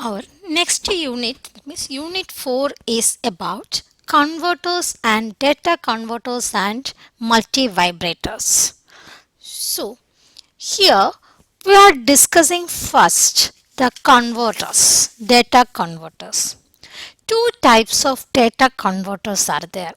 Our next unit, means unit 4, is about converters and data converters and multivibrators. So, here we are discussing first the converters, data converters. Two types of data converters are there.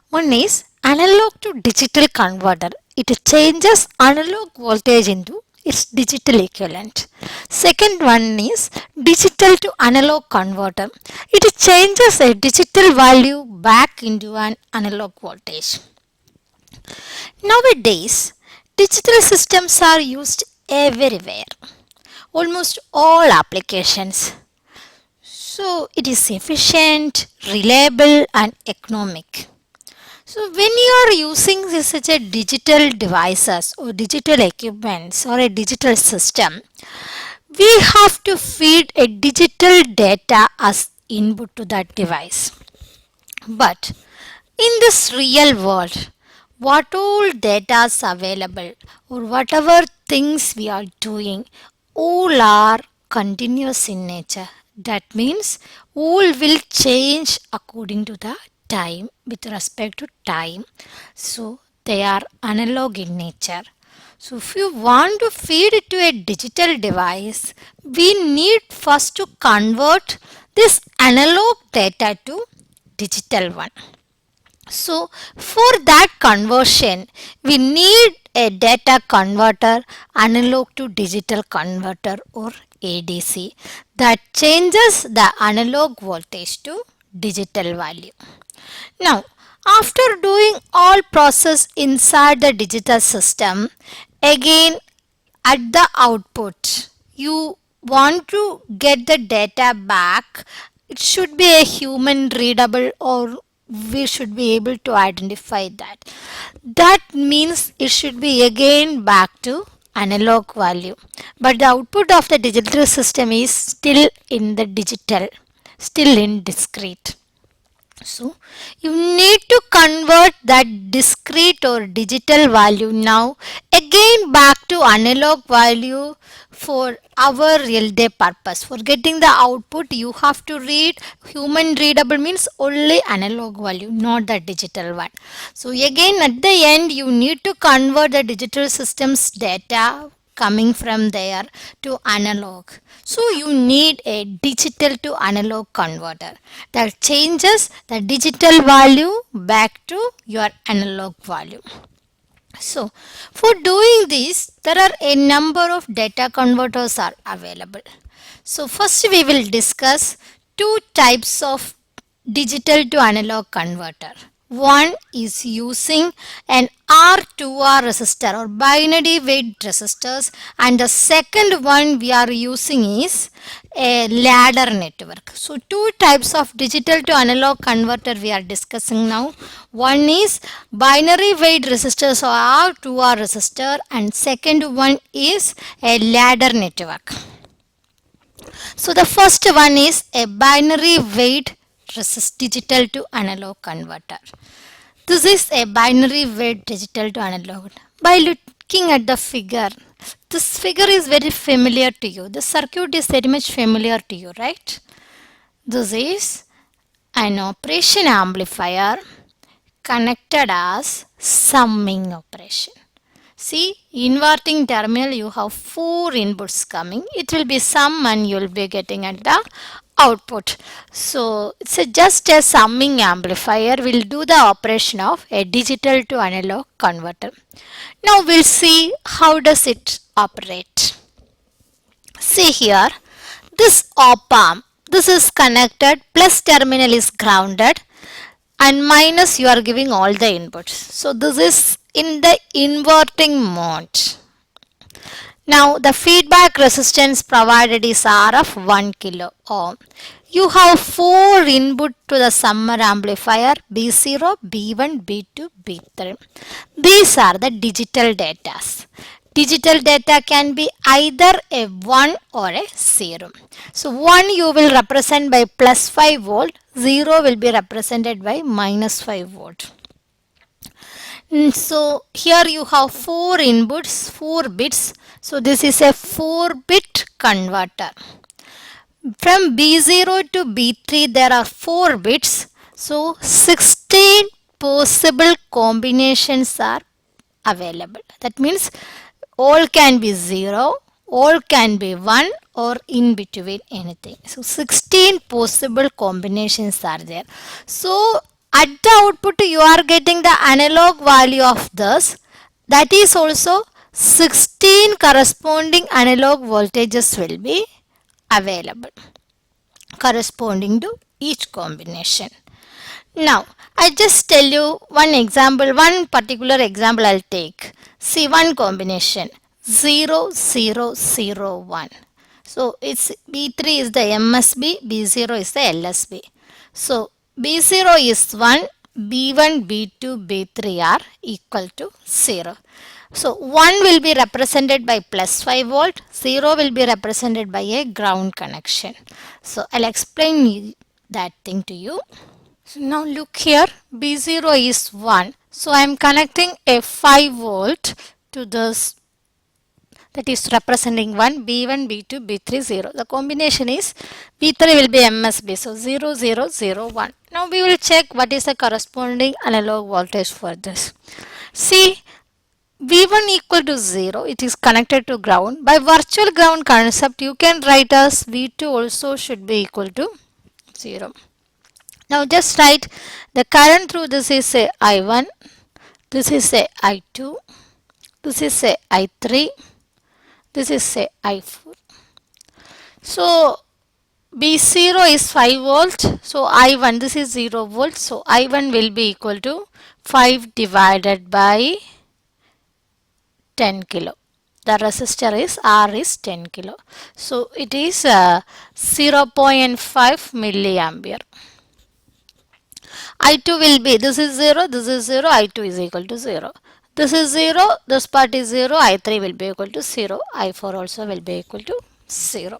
One is analog to digital converter. It changes analog voltage into its digital equivalent. Second one is digital to analog converter. It changes a digital value back into an analog voltage. Nowadays, digital systems are used everywhere, almost all applications. So it is efficient, reliable, and economic. So when you are using such a digital devices or digital equipments or a digital system, we have to feed a digital data as input to that device. But in this real world, what all data is available or whatever things we are doing, all are continuous in nature. That means all will change according to the time with respect to time. So they are analog in nature. So if you want to feed it to a digital device, we need first to convert this analog data to digital one. So for that conversion, we need a data converter, analog to digital converter or ADC, that changes the analog voltage to digital value. Now, after doing all process inside the digital system, again at the output, you want to get the data back. It should be a human readable, or we should be able to identify that. That means it should be again back to analog value. But the output of the digital system is still in the digital, still in discrete. So you need to convert that discrete or digital value now again back to analog value for our real day purpose. For getting the output, you have to read human readable, means only analog value, not the digital one. So again at the end, you need to convert the digital system's data coming from there to analog. So you need a digital to analog converter that changes the digital value back to your analog value. So for doing this, there are a number of data converters are available. So first we will discuss two types of digital to analog converter. One is using an R2R resistor or binary weight resistors, and the second one we are using is a ladder network. So two types of digital to analog converter we are discussing now. One is binary weight resistors or R2R resistor, and second one is a ladder network. So the first one is a binary weight digital to analog converter. This is a binary weight digital to analog. By looking at the figure, this figure is very familiar to you. The circuit is very much familiar to you, right? This is an operation amplifier connected as summing operation. See, inverting terminal, you have 4 inputs coming. It will be sum and you will be getting at the output. So it's just a summing amplifier will do the operation of a digital to analog converter. Now we'll see how does it operate. See here, this op-amp, this is connected, plus terminal is grounded, and minus you are giving all the inputs. So this is in the inverting mode. Now the feedback resistance provided is RF 1 kilo ohm. You have 4 input to the summer amplifier B0, B1, B2, B3. These are the digital data. Digital data can be either a 1 or a 0. So 1 you will represent by plus 5 volt, 0 will be represented by minus 5 volt. So here you have 4 inputs, 4 bits. So this is a 4-bit converter. From B0 to B3 there are 4 bits. So 16 possible combinations are available. That means all can be 0, all can be 1 or in between anything. So 16 possible combinations are there. So at the output you are getting the analog value of this. That is also 16 corresponding analog voltages will be available corresponding to each combination. Now, I just tell you one example, one particular example I'll take. See one combination 0 0 0 1. So, it's B3 is the MSB, B0 is the LSB. So, B0 is 1, B1, B2, B3 are equal to 0. So 1 will be represented by plus 5 volt, 0 will be represented by a ground connection. So I'll explain that thing to you. So now look here, B0 is 1. So I am connecting a 5 volt to this, that is representing 1, B1, B2, B3, 0. The combination is B3 will be MSB. So 0, 0, 0, 1. Now we will check what is the corresponding analog voltage for this. See, V1 equal to 0, it is connected to ground. By virtual ground concept, you can write as V2 also should be equal to 0. Now just write the current through this is a I1, this is a I2, this is a I3, this is a I4. So B0 is 5 volt, so I1, this is 0 volt, so I1 will be equal to 5 divided by 10 kilo. The resistor is R is 10 kilo. So it is 0.5 milliampere. I2 will be, this is 0, this is 0, I2 is equal to 0. This is 0, this part is 0, I3 will be equal to 0, I4 also will be equal to 0.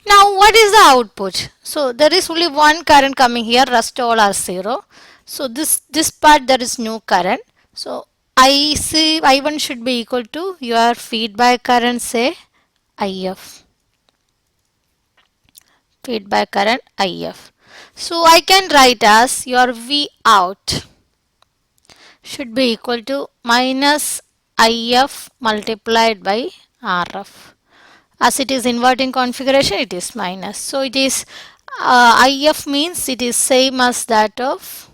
Now what is the output? So there is only one current coming here, rest all are 0. So this part there is no current. So I1 should be equal to your feedback current, say IF. Feedback current IF. So I can write as your V out should be equal to minus IF multiplied by RF. As it is inverting configuration, it is minus. So it is IF means it is same as that of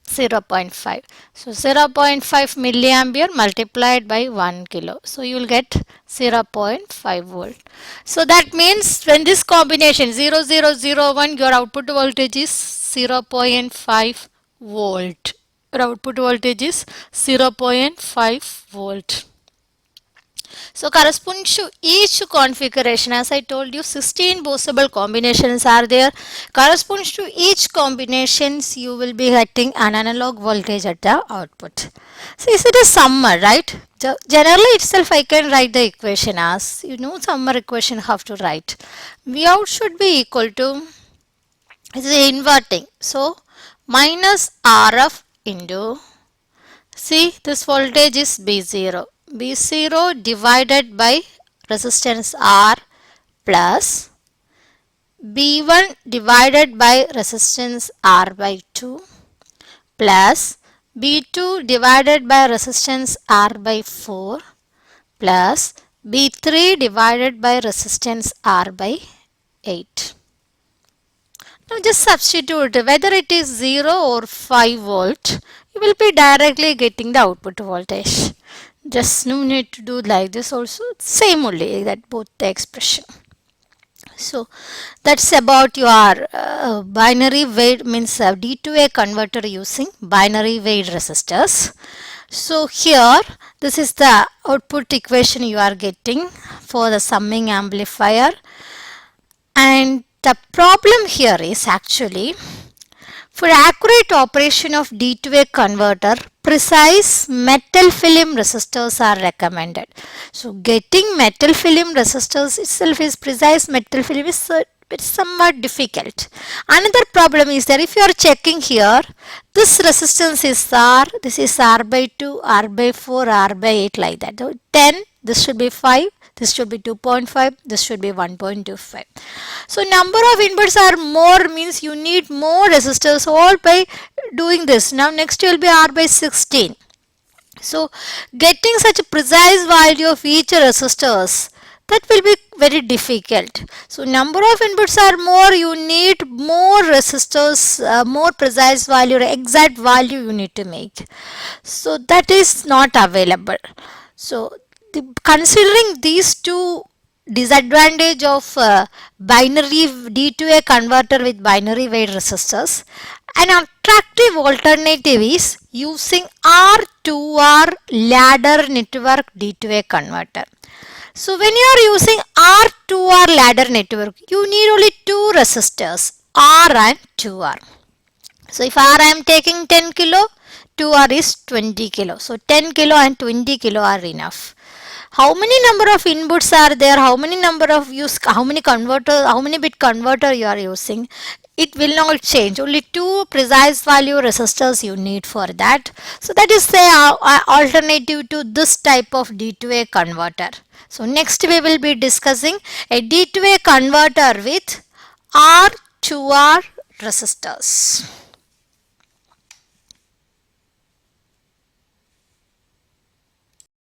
0.5. So 0.5 milliampere multiplied by 1 kilo. So you will get 0.5 volt. So that means when this combination 0001, your output voltage is 0.5 volt. Your output voltage is 0.5 volt. So corresponding to each configuration, as I told you, 16 possible combinations are there. Corresponding to each combinations, you will be getting an analog voltage at the output. So is it a summer, right? Generally itself I can write the equation as, you know, summer equation have to write. V out should be equal to, this is inverting. So minus RF into, see this voltage is B0. B0 divided by resistance R plus B1 divided by resistance R by 2 plus B2 divided by resistance R by 4 plus B3 divided by resistance R by 8. Now just substitute whether it is 0 or 5 volt, you will be directly getting the output voltage. Just no need to do like this also, same only, that both the expression. So that's about your binary weight, means D2A converter using binary weight resistors. So here this is the output equation you are getting for the summing amplifier, and the problem here is actually for accurate operation of D2A converter, precise metal film resistors are recommended. So getting metal film resistors itself is precise metal film is It's somewhat difficult. Another problem is that if you are checking here, this resistance is R, this is R by 2, R by 4, R by 8 like that. So 10, this should be 5, this should be 2.5, this should be 1.25. So number of inputs are more means you need more resistors all by doing this. Now next will be R by 16. So getting such a precise value of each resistors, that will be very difficult. So number of inputs are more, you need more resistors, more precise value, exact value you need to make. So that is not available. So considering these two disadvantage of binary D2A converter with binary weight resistors, an attractive alternative is using R2R ladder network D2A converter. So when you are using R2R ladder network, you need only two resistors, R and 2R. So if R I am taking 10 kilo, 2R is 20 kilo. So 10 kilo and 20 kilo are enough. How many number of inputs are there? How many number of how many converter, how many bit converter you are using? It will not change. Only two precise value resistors you need for that. So that is the alternative to this type of D2A converter. So next we will be discussing a D2A converter with R2R resistors.